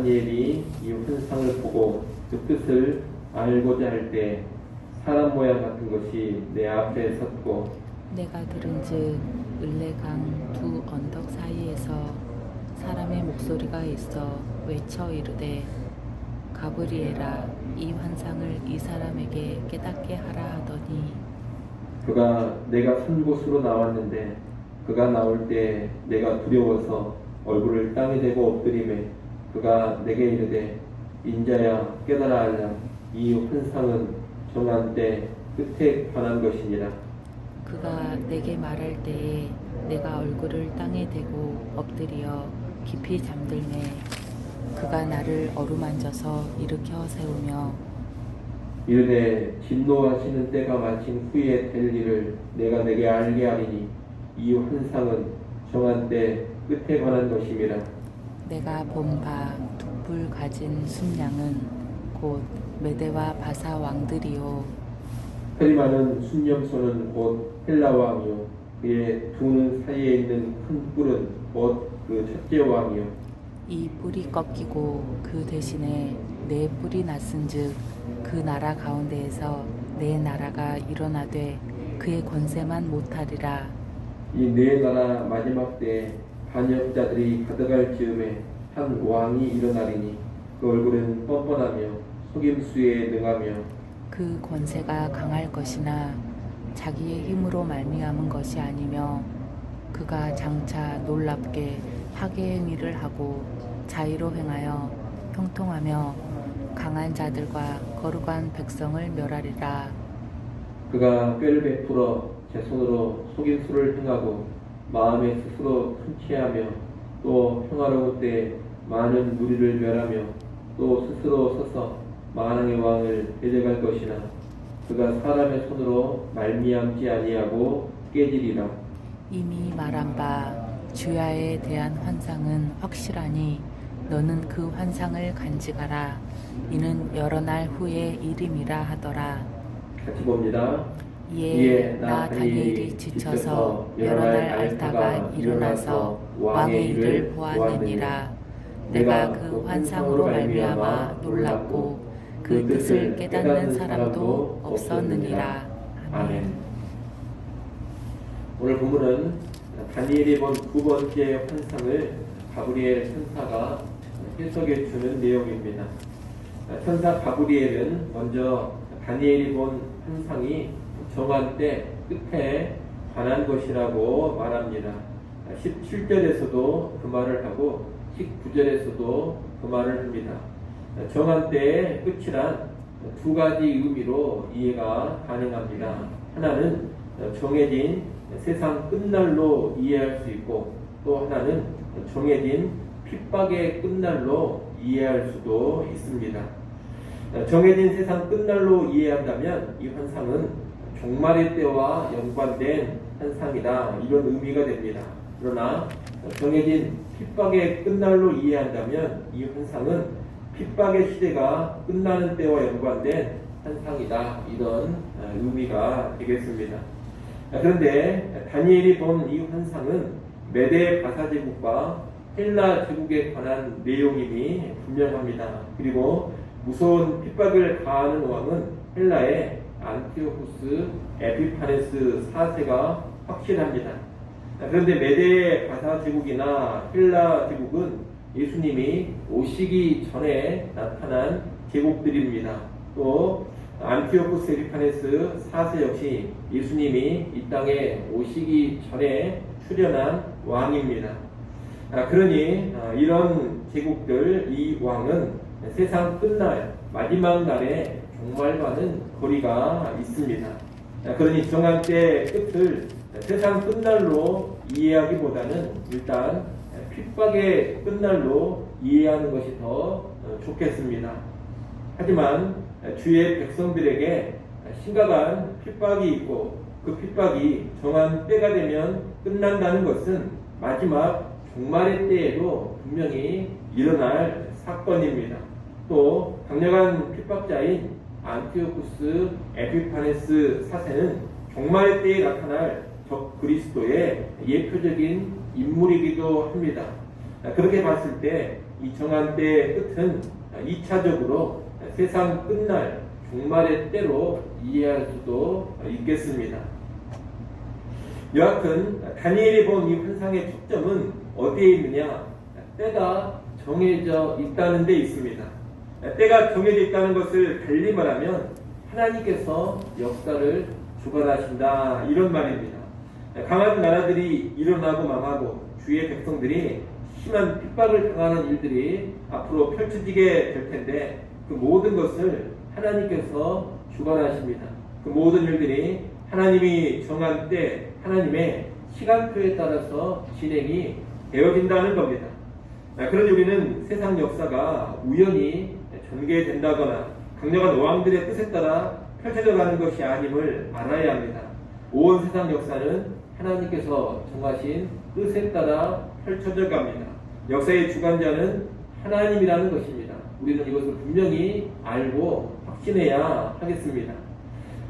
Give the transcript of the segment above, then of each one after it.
다니엘이 이 환상을 보고 그 뜻을 알고자 할 때 사람 모양 같은 것이 내 앞에 섰고 내가 들은즉 을레강 두 언덕 사이에서 사람의 목소리가 있어 외쳐 이르되 가브리엘아 이 환상을 이 사람에게 깨닫게 하라 하더니 그가 내가 선 곳으로 나왔는데 그가 나올 때 내가 두려워서 얼굴을 땅에 대고 엎드리매 그가 내게 이르되 인자야 깨달아 알라 이 환상은 정한 때 끝에 관한 것이니라. 그가 내게 말할 때에 내가 얼굴을 땅에 대고 엎드려 깊이 잠들매 그가 나를 어루만져서 일으켜 세우며 이르되 진노하시는 때가 마친 후에 될 일을 내가 내게 알게 하리니 이 환상은 정한 때 끝에 관한 것임이라. 내가 본 바 툭불 가진 순양은 곧 메대와 바사 왕들이요 페리마는 순념소는 곧 헬라 왕이요 그의 두 눈 사이에 있는 큰 뿔은 곧 그 첫째 왕이요 이 뿔이 꺾이고 그 대신에 네 뿔이 났은즉 그 나라 가운데에서 네 나라가 일어나되 그의 권세만 못하리라. 이 네 나라 마지막 때에 반역자들이 가득할 즈음에 한 왕이 일어나리니 그 얼굴은 뻔뻔하며 속임수에 능하며 그 권세가 강할 것이나 자기의 힘으로 말미암은 것이 아니며 그가 장차 놀랍게 파괴 행위를 하고 자의로 행하여 형통하며 강한 자들과 거룩한 백성을 멸하리라. 그가 꾀를 베풀어 제 손으로 속임수를 행하고 마음에 스스로 순치하며 또 평화로운 때에 많은 무리를 멸하며 또 스스로 서서 만왕의 왕을 대적할 것이나 그가 사람의 손으로 말미암지 아니하고 깨지리라. 이미 말한 바 주야에 대한 환상은 확실하니 너는 그 환상을 간직하라. 이는 여러 날 후의 일임이라 하더라. 같이 봅니다. 이에 나 다니엘이 지쳐서 여러 날 앓다가 일어나서 왕의 일을 보았느니라. 내가 그 환상으로 말미암아 놀랐고 그 뜻을 깨닫는 사람도 없었느니라. 아멘. 오늘 본문은 다니엘이 본 두 번째 환상을 가브리엘 천사가 해석해 주는 내용입니다. 천사 가브리엘은 먼저 다니엘이 본 환상이 정한 때 끝에 관한 것이라고 말합니다. 17절에서도 그 말을 하고 19절에서도 그 말을 합니다. 정한 때의 끝이란 두 가지 의미로 이해가 가능합니다. 하나는 정해진 세상 끝날로 이해할 수 있고 또 하나는 정해진 핍박의 끝날로 이해할 수도 있습니다. 정해진 세상 끝날로 이해한다면 이 환상은 종말의 때와 연관된 환상이다 이런 의미가 됩니다. 그러나 정해진 핍박의 끝날로 이해한다면 이 환상은 핍박의 시대가 끝나는 때와 연관된 환상이다 이런 의미가 되겠습니다. 그런데 다니엘이 본 이 환상은 메데 바사 제국과 헬라 제국에 관한 내용임이 분명합니다. 그리고 무서운 핍박을 가하는 왕은 헬라의 안티오쿠스 에피파네스 4세가 확실합니다. 그런데 메데 바사 제국이나 헬라 제국은 예수님이 오시기 전에 나타난 제국들입니다. 또 안티오쿠스 에피파네스 4세 역시 예수님이 이 땅에 오시기 전에 출현한 왕입니다. 그러니 이런 제국들 이 왕은 세상 끝날 마지막 날에 종말과는 거리가 있습니다. 그러니 정한 때 끝을 세상 끝날로 이해하기보다는 일단 핍박의 끝날로 이해하는 것이 더 좋겠습니다. 하지만 주의 백성들에게 심각한 핍박이 있고 그 핍박이 정한 때가 되면 끝난다는 것은 마지막 종말의 때에도 분명히 일어날 사건입니다. 또 강력한 핍박자인 안티오쿠스 에피파네스 4세는 종말의 때에 나타날 적 그리스도의 예표적인 인물이기도 합니다. 그렇게 봤을 때 이 정한 때의 끝은 2차적으로 세상 끝날 종말의 때로 이해할 수도 있겠습니다. 여하튼 다니엘이 본 이 환상의 초점은 어디에 있느냐? 때가 정해져 있다는 데 있습니다. 때가 정해져 있다는 것을 달리 말하면 하나님께서 역사를 주관하신다, 이런 말입니다. 강한 나라들이 일어나고 망하고 주의 백성들이 심한 핍박을 당하는 일들이 앞으로 펼쳐지게 될 텐데 그 모든 것을 하나님께서 주관하십니다. 그 모든 일들이 하나님이 정한 때 하나님의 시간표에 따라서 진행이 되어진다는 겁니다. 그러니 우리는 세상 역사가 우연히 전개된다거나 강력한 왕들의 뜻에 따라 펼쳐져 가는 것이 아님을 알아야 합니다. 온 세상 역사는 하나님께서 정하신 뜻에 따라 펼쳐져 갑니다. 역사의 주관자는 하나님이라는 것입니다. 우리는 이것을 분명히 알고 확신해야 하겠습니다.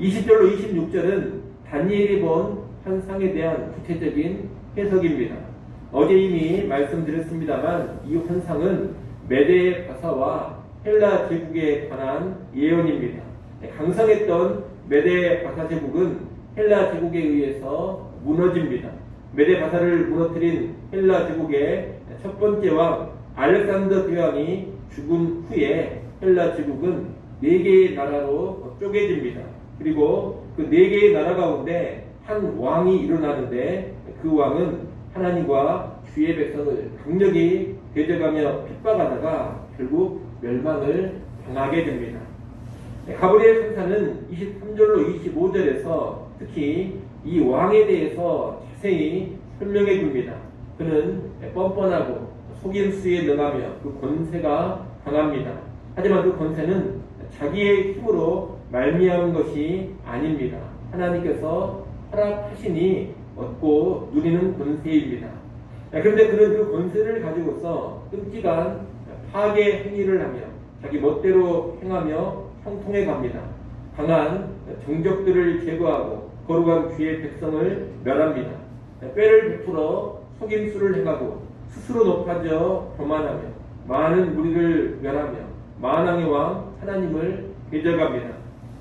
20절로 26절은 다니엘이 본 환상에 대한 구체적인 해석입니다. 어제 이미 말씀드렸습니다만 이 환상은 메데 바사와 헬라 제국에 관한 예언입니다. 강성했던 메데 바사 제국은 헬라 제국에 의해서 무너집니다. 메데 바사를 무너뜨린 헬라 제국의 첫 번째 왕 알렉산더 대왕이 죽은 후에 헬라 제국은 4개의 나라로 쪼개집니다. 그리고 그 4개의 나라 가운데 한 왕이 일어나는데 그 왕은 하나님과 주의 백성을 강력히 대적하며 핍박하다가 결국 멸망을 당하게 됩니다. 가브리엘 천사는 23절로 25절에서 특히 이 왕에 대해서 자세히 설명해 줍니다. 그는 뻔뻔하고 속임수에 능하며 그 권세가 강합니다. 하지만 그 권세는 자기의 힘으로 말미암은 것이 아닙니다. 하나님께서 허락하시니 얻고 누리는 권세입니다. 그런데 그는 그 권세를 가지고서 끔찍한 파괴 행위를 하며 자기 멋대로 행하며 형통해 갑니다. 강한 정적들을 제거하고 거룩한 주의 백성을 멸합니다. 꾀를 베풀어 속임수를 행하고 스스로 높아져 교만하며 많은 무리를 멸하며 만왕의 왕 하나님을 대적합니다.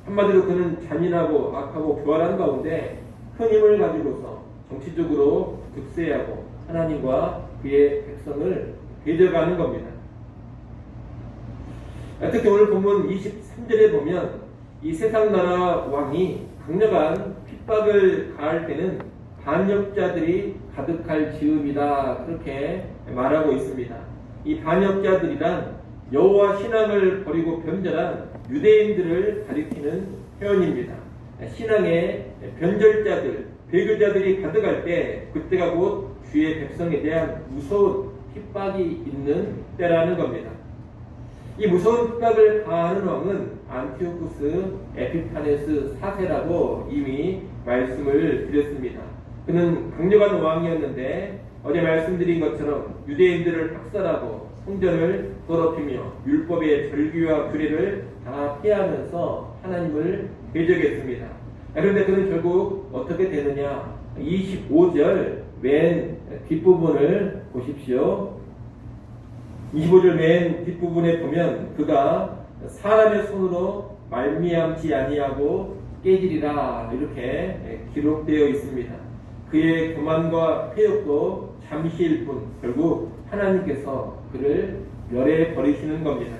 한마디로 그는 잔인하고 악하고 교활한 가운데 큰 힘을 가지고서 정치적으로 득세하고 하나님과 그의 백성을 대적하는 겁니다. 특히 오늘 본문 23절에 보면 이 세상 나라 왕이 강력한 핍박을 가할 때는 반역자들이 가득할 즈음이다, 그렇게 말하고 있습니다. 이 반역자들이란 여호와 신앙을 버리고 변절한 유대인들을 가리키는 표현입니다. 신앙의 변절자들, 배교자들이 가득할 때 그때가 곧 주의 백성에 대한 무서운 핍박이 있는 때라는 겁니다. 이 무서운 핍박을 가하는 왕은 안티오쿠스 에피파네스 4세라고 이미 말씀을 드렸습니다. 그는 강력한 왕이었는데 어제 말씀드린 것처럼 유대인들을 학살하고 성전을 더럽히며 율법의 절기와 규례를 다 폐하면서 하나님을 대적했습니다. 그런데 그는 결국 어떻게 되느냐? 25절 맨 뒷부분을 보십시오. 25절 맨 뒷부분에 보면 그가 사람의 손으로 말미암지 아니하고 깨지리라, 이렇게 기록되어 있습니다. 그의 교만과 폐역도 잠시일 뿐 결국 하나님께서 그를 멸해 버리시는 겁니다.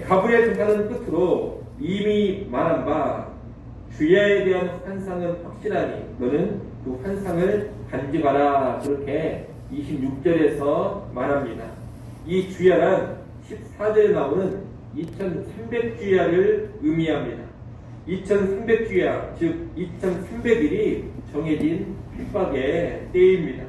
가브리엘 천사는 끝으로 이미 말한 바 주야에 대한 환상은 확실하니 너는 그 환상을 간직하라, 그렇게 26절에서 말합니다. 이 주야란 14절에 나오는 2300주야를 의미합니다. 2300주야, 즉 2300일이 정해진 핍박의 때입니다.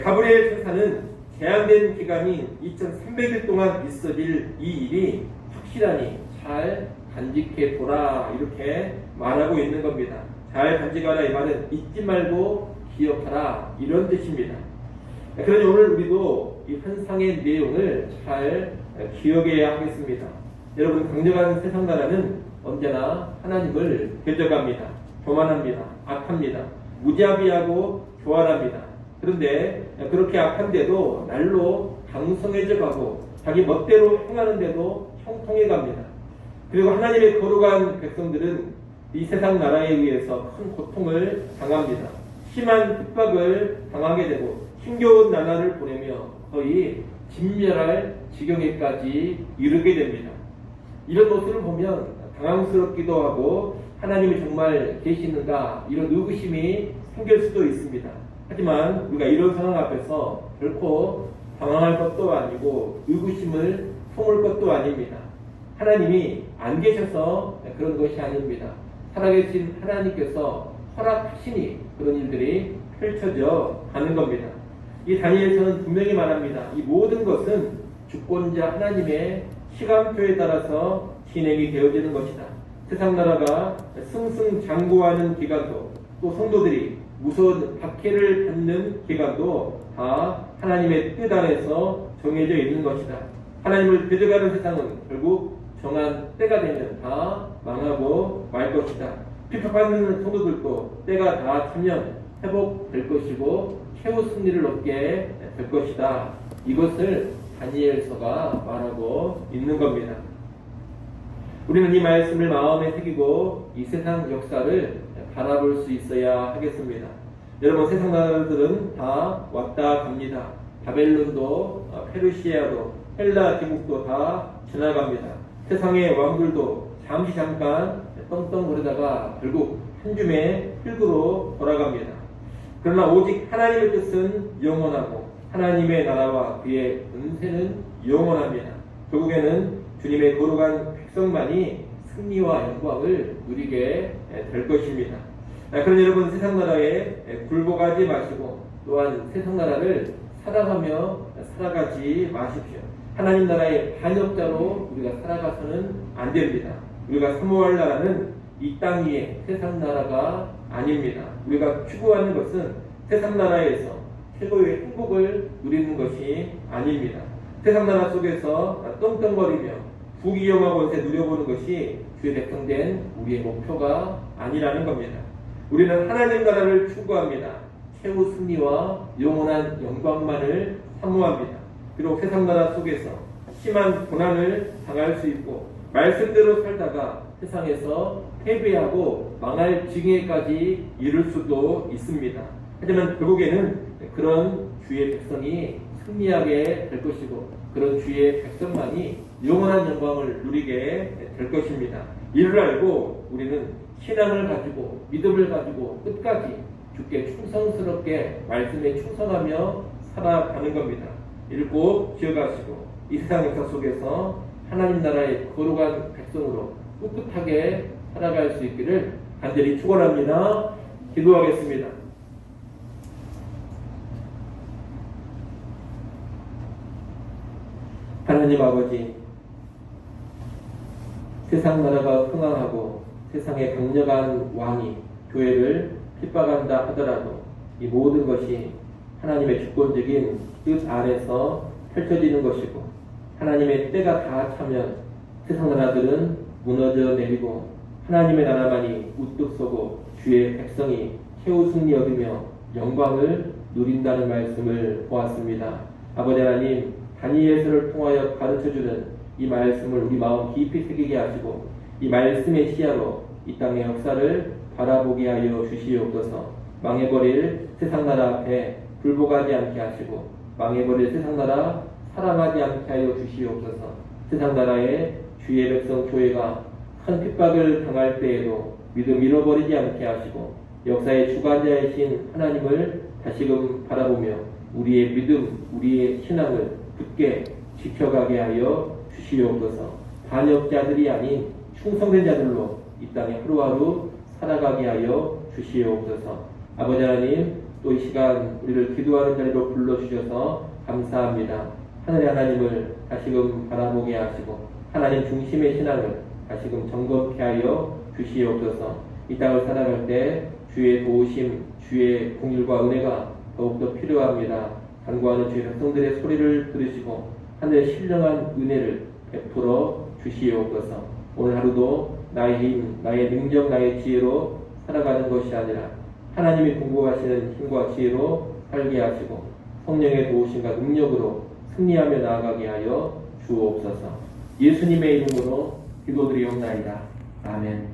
가브리엘 천사는 제한된 기간인 2300일 동안 있어질 이 일이 확실하니 잘 간직해 보라, 이렇게 말하고 있는 겁니다. 잘 간직하라, 이 말은 잊지 말고 기억하라, 이런 뜻입니다. 그러니 오늘 우리도 이 환상의 내용을 잘 기억해야 하겠습니다. 여러분, 강력한 세상 나라는 언제나 하나님을 대적합니다. 교만합니다. 악합니다. 무자비하고 교활합니다. 그런데 그렇게 악한데도 날로 강성해져 가고 자기 멋대로 행하는데도 형통해 갑니다. 그리고 하나님의 거룩한 백성들은 이 세상 나라에 의해서 큰 고통을 당합니다. 심한 핍박을 당하게 되고 힘겨운 나날을 보내며 거의 진멸할 지경에까지 이르게 됩니다. 이런 모습을 보면 당황스럽기도 하고 하나님이 정말 계시는가 이런 의구심이 생길 수도 있습니다. 하지만 우리가 이런 상황 앞에서 결코 당황할 것도 아니고 의구심을 품을 것도 아닙니다. 하나님이 안 계셔서 그런 것이 아닙니다. 살아계신 하나님께서 허락하시니 그런 일들이 펼쳐져 가는 겁니다. 이 다니엘서는 분명히 말합니다. 이 모든 것은 주권자 하나님의 시간표에 따라서 진행이 되어지는 것이다. 세상 나라가 승승장구하는 기간도 또 성도들이 무서운 박해를 받는 기간도 다 하나님의 뜻 안에서 정해져 있는 것이다. 하나님을 데려가는 세상은 결국 정한 때가 되면 다 망하고 말 것이다. 핍박받는 성도들도 때가 다 차면 회복될 것이고 최후 승리를 얻게 될 것이다. 이것을 다니엘서가 말하고 있는 겁니다. 우리는 이 말씀을 마음에 새기고 이 세상 역사를 바라볼 수 있어야 하겠습니다. 여러분, 세상 나라들은 다 왔다 갑니다. 바벨론도 페르시아도 헬라 제국도 다 지나갑니다. 세상의 왕들도 잠깐 떵떵거리다가 결국 한 줌의 흙으로 돌아갑니다. 그러나 오직 하나님의 뜻은 영원하고 하나님의 나라와 그의 은세는 영원합니다. 결국에는 주님의 거룩한 백성만이 승리와 영광을 누리게 될 것입니다. 그런 여러분, 세상 나라에 굴복하지 마시고 또한 세상 나라를 살아가며 살아가지 마십시오. 하나님 나라의 반역자로 우리가 살아가서는 안 됩니다. 우리가 사모할 나라는 이 땅 위에 세상 나라가 아닙니다. 우리가 추구하는 것은 세상 나라에서 최고의 행복을 누리는 것이 아닙니다. 세상 나라 속에서 떵떵거리며 부귀영화 권세 누려보는 것이 주의 백성된 우리의 목표가 아니라는 겁니다. 우리는 하나님 나라를 추구합니다. 최후 승리와 영원한 영광만을 사모합니다. 비록 세상 나라 속에서 심한 고난을 당할 수 있고 말씀대로 살다가 세상에서 패배하고 망할 징계까지 이를 수도 있습니다. 하지만 결국에는 그런 주의 백성이 승리하게 될 것이고 그런 주의 백성만이 영원한 영광을 누리게 될 것입니다. 이를 알고 우리는 신앙을 가지고 믿음을 가지고 끝까지 주께 충성스럽게 말씀에 충성하며 살아가는 겁니다. 이를 꼭 기억하시고 이 세상 역사 속에서 하나님 나라의 거룩한 백성으로 꿋꿋하게 살아갈 수 있기를 간절히 축원합니다. 기도하겠습니다. 하나님 아버지, 세상 나라가 흥황하고 세상에 강력한 왕이 교회를 핍박한다 하더라도 이 모든 것이 하나님의 주권적인 뜻 안에서 펼쳐지는 것이고 하나님의 때가 다 차면 세상 나라들은 무너져 내리고 하나님의 나라만이 우뚝 서고 주의 백성이 최후 승리 얻으며 영광을 누린다는 말씀을 보았습니다. 아버지 하나님, 다니엘서를 통하여 가르쳐주는 이 말씀을 우리 마음 깊이 새기게 하시고 이 말씀의 시야로 이 땅의 역사를 바라보게 하여 주시옵소서. 망해버릴 세상 나라 앞에 불복하지 않게 하시고 망해버릴 세상 나라 사랑하지 않게 하여 주시옵소서. 세상 나라의 주의 백성 교회가 큰 핍박을 당할 때에도 믿음 잃어버리지 않게 하시고 역사의 주관자이신 하나님을 다시금 바라보며 우리의 믿음, 우리의 신앙을 굳게 지켜가게 하여 주시옵소서. 반역자들이 아닌 충성된 자들로 이 땅에 하루하루 살아가게 하여 주시옵소서. 아버지 하나님, 또 이 시간 우리를 기도하는 자리로 불러주셔서 감사합니다. 하늘의 하나님을 다시금 바라보게 하시고 하나님 중심의 신앙을 다시금 점검케 하여 주시옵소서. 이 땅을 살아갈 때 주의 도우심, 주의 공일과 은혜가 더욱더 필요합니다. 간구하는 주의 백성들의 소리를 들으시고 하늘의 신령한 은혜를 베풀어 주시옵소서. 오늘 하루도 나의 힘, 나의 능력, 나의 지혜로 살아가는 것이 아니라 하나님이 공급하시는 힘과 지혜로 살게 하시고 성령의 도우심과 능력으로 승리하며 나아가게 하여 주옵소서. 예수님의 이름으로 기도드리옵나이다. 아멘.